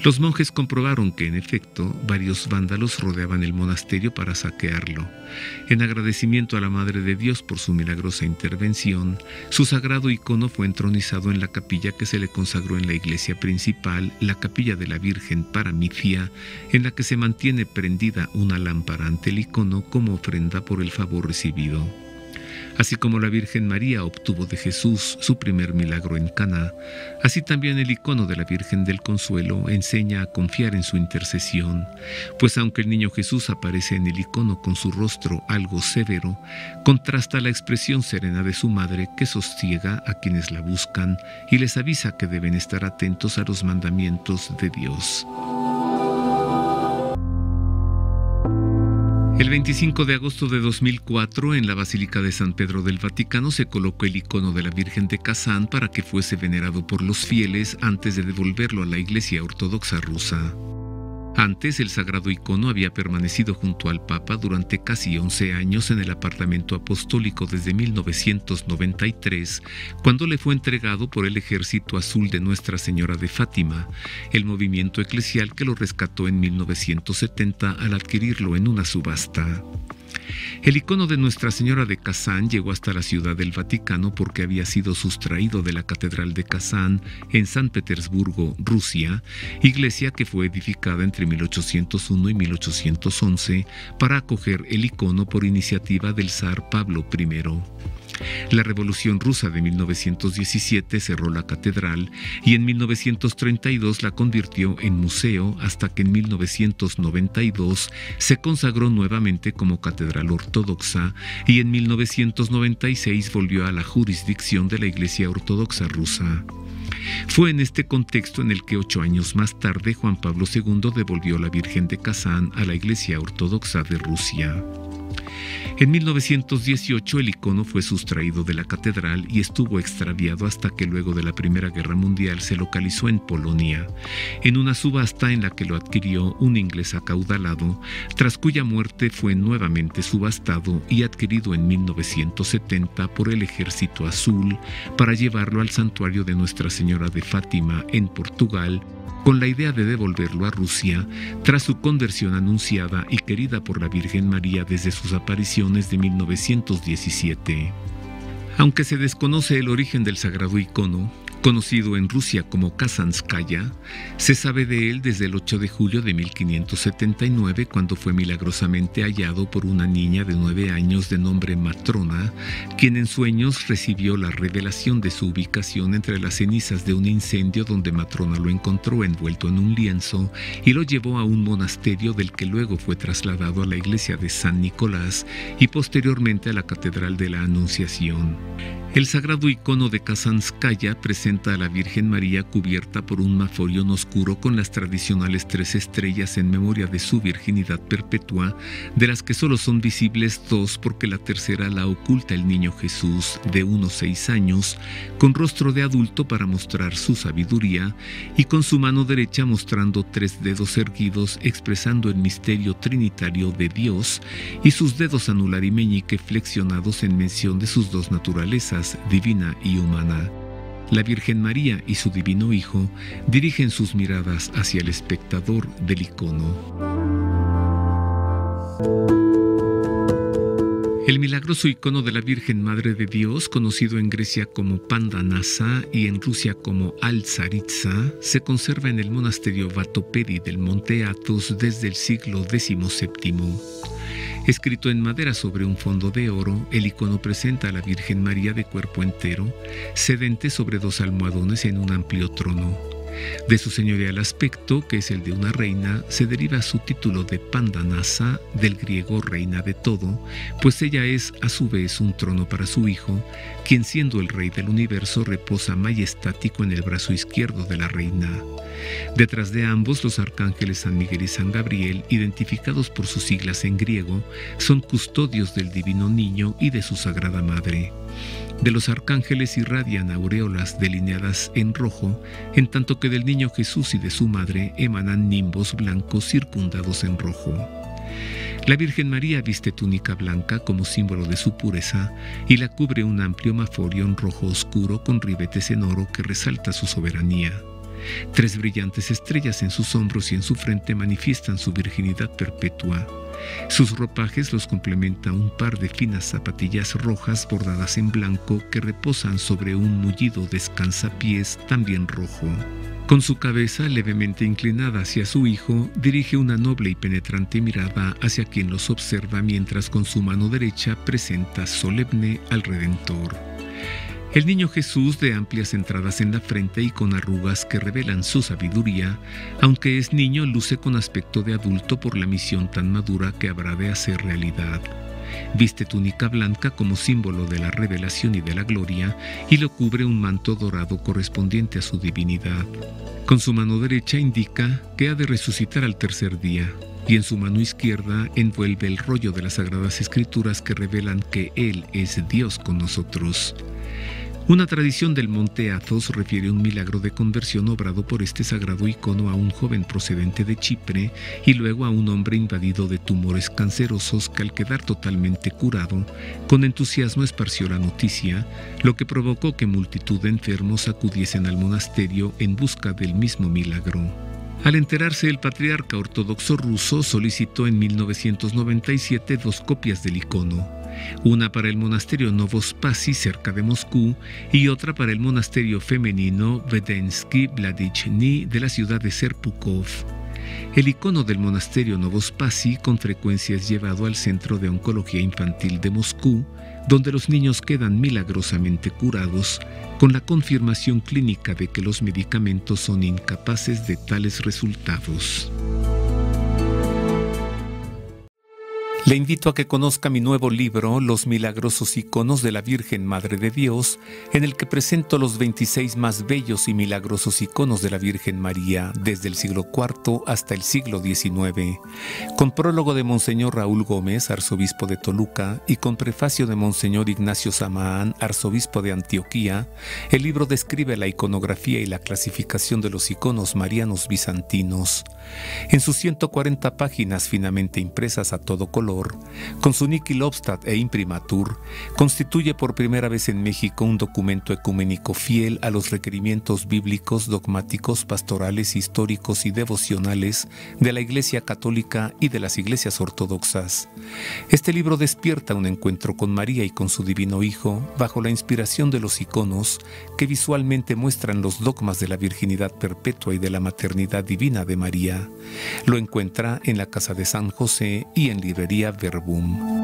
Los monjes comprobaron que, en efecto, varios vándalos rodeaban el monasterio para saquearlo. En agradecimiento a la Madre de Dios por su milagrosa intervención, su sagrado icono fue entronizado en la capilla que se le consagró en la iglesia principal, la capilla de la Virgen Paramithia, en la que se mantiene prendida una lámpara ante el icono como ofrenda por el favor recibido. Así como la Virgen María obtuvo de Jesús su primer milagro en Caná, así también el icono de la Virgen del Consuelo enseña a confiar en su intercesión, pues aunque el niño Jesús aparece en el icono con su rostro algo severo, contrasta la expresión serena de su madre que sosiega a quienes la buscan y les avisa que deben estar atentos a los mandamientos de Dios. El 25 de agosto de 2004, en la Basílica de San Pedro del Vaticano, se colocó el icono de la Virgen de Kazán para que fuese venerado por los fieles antes de devolverlo a la Iglesia Ortodoxa rusa. Antes, el sagrado icono había permanecido junto al Papa durante casi 11 años en el apartamento apostólico desde 1993, cuando le fue entregado por el Ejército Azul de Nuestra Señora de Fátima, el movimiento eclesial que lo rescató en 1970 al adquirirlo en una subasta. El icono de Nuestra Señora de Kazán llegó hasta la Ciudad del Vaticano porque había sido sustraído de la Catedral de Kazán en San Petersburgo, Rusia, iglesia que fue edificada entre 1801 y 1811 para acoger el icono por iniciativa del zar Pablo I. La Revolución Rusa de 1917 cerró la catedral y en 1932 la convirtió en museo hasta que en 1992 se consagró nuevamente como catedral ortodoxa y en 1996 volvió a la jurisdicción de la Iglesia Ortodoxa rusa. Fue en este contexto en el que 8 años más tarde Juan Pablo II devolvió la Virgen de Kazán a la Iglesia Ortodoxa de Rusia. En 1918 el icono fue sustraído de la catedral y estuvo extraviado hasta que luego de la Primera Guerra Mundial se localizó en Polonia, en una subasta en la que lo adquirió un inglés acaudalado, tras cuya muerte fue nuevamente subastado y adquirido en 1970 por el Ejército Azul para llevarlo al santuario de Nuestra Señora de Fátima en Portugal, con la idea de devolverlo a Rusia tras su conversión anunciada y querida por la Virgen María desde sus apariciones de 1917. Aunque se desconoce el origen del sagrado icono, conocido en Rusia como Kazanskaya, se sabe de él desde el 8 de julio de 1579, cuando fue milagrosamente hallado por una niña de 9 años de nombre Matrona, quien en sueños recibió la revelación de su ubicación entre las cenizas de un incendio donde Matrona lo encontró envuelto en un lienzo y lo llevó a un monasterio del que luego fue trasladado a la iglesia de San Nicolás y posteriormente a la Catedral de la Anunciación. El sagrado icono de Kazanskaya presenta a la Virgen María cubierta por un maforión oscuro con las tradicionales 3 estrellas en memoria de su virginidad perpetua, de las que solo son visibles 2 porque la tercera la oculta el niño Jesús de unos 6 años, con rostro de adulto para mostrar su sabiduría y con su mano derecha mostrando 3 dedos erguidos expresando el misterio trinitario de Dios y sus dedos anular y meñique flexionados en mención de sus 2 naturalezas, divina y humana. La Virgen María y su divino Hijo dirigen sus miradas hacia el espectador del icono. El milagroso icono de la Virgen Madre de Dios, conocido en Grecia como Pandanasa y en Rusia como Al-Tsaritsa, se conserva en el monasterio Vatopedi del monte Athos desde el siglo XVII. Escrito en madera sobre un fondo de oro, el icono presenta a la Virgen María de cuerpo entero, sedente sobre dos almohadones en un amplio trono. De su señorial aspecto, que es el de una reina, se deriva su título de Pandanasa, del griego reina de todo, pues ella es a su vez un trono para su hijo, quien siendo el rey del universo reposa majestático en el brazo izquierdo de la reina. Detrás de ambos, los arcángeles San Miguel y San Gabriel, identificados por sus siglas en griego, son custodios del divino niño y de su sagrada madre. De los arcángeles irradian aureolas delineadas en rojo, en tanto que del niño Jesús y de su madre emanan nimbos blancos circundados en rojo. La Virgen María viste túnica blanca como símbolo de su pureza y la cubre un amplio mafolio en rojo oscuro con ribetes en oro que resalta su soberanía. 3 brillantes estrellas en sus hombros y en su frente manifiestan su virginidad perpetua. Sus ropajes los complementa un par de finas zapatillas rojas bordadas en blanco que reposan sobre un mullido descansapiés también rojo. Con su cabeza levemente inclinada hacia su hijo, dirige una noble y penetrante mirada hacia quien los observa mientras con su mano derecha presenta solemne al Redentor. El niño Jesús, de amplias entradas en la frente y con arrugas que revelan su sabiduría, aunque es niño, luce con aspecto de adulto por la misión tan madura que habrá de hacer realidad. Viste túnica blanca como símbolo de la revelación y de la gloria, y lo cubre un manto dorado correspondiente a su divinidad. Con su mano derecha indica que ha de resucitar al tercer día, y en su mano izquierda envuelve el rollo de las Sagradas Escrituras que revelan que Él es Dios con nosotros. Una tradición del monte Athos refiere un milagro de conversión obrado por este sagrado icono a un joven procedente de Chipre y luego a un hombre invadido de tumores cancerosos que al quedar totalmente curado, con entusiasmo esparció la noticia, lo que provocó que multitud de enfermos acudiesen al monasterio en busca del mismo milagro. Al enterarse, el patriarca ortodoxo ruso solicitó en 1997 2 copias del icono, una para el monasterio Novospasi cerca de Moscú y otra para el monasterio femenino Vedensky Vladichny de la ciudad de Serpukov. El icono del monasterio Novospasi con frecuencia es llevado al Centro de Oncología Infantil de Moscú, donde los niños quedan milagrosamente curados, con la confirmación clínica de que los medicamentos son incapaces de tales resultados. Le invito a que conozca mi nuevo libro, Los milagrosos iconos de la Virgen Madre de Dios, en el que presento los 26 más bellos y milagrosos iconos de la Virgen María desde el siglo IV hasta el siglo XIX, con prólogo de Monseñor Raúl Gómez, arzobispo de Toluca, y con prefacio de Monseñor Ignacio Samaán, arzobispo de Antioquía. El libro describe la iconografía y la clasificación de los iconos marianos bizantinos. En sus 140 páginas finamente impresas a todo color, con su Niki Lobstad e imprimatur, constituye por primera vez en México un documento ecuménico fiel a los requerimientos bíblicos, dogmáticos, pastorales, históricos y devocionales de la Iglesia Católica y de las iglesias ortodoxas. Este libro despierta un encuentro con María y con su divino Hijo bajo la inspiración de los iconos que visualmente muestran los dogmas de la virginidad perpetua y de la maternidad divina de María. Lo encuentra en la Casa de San José y en librería Verbum.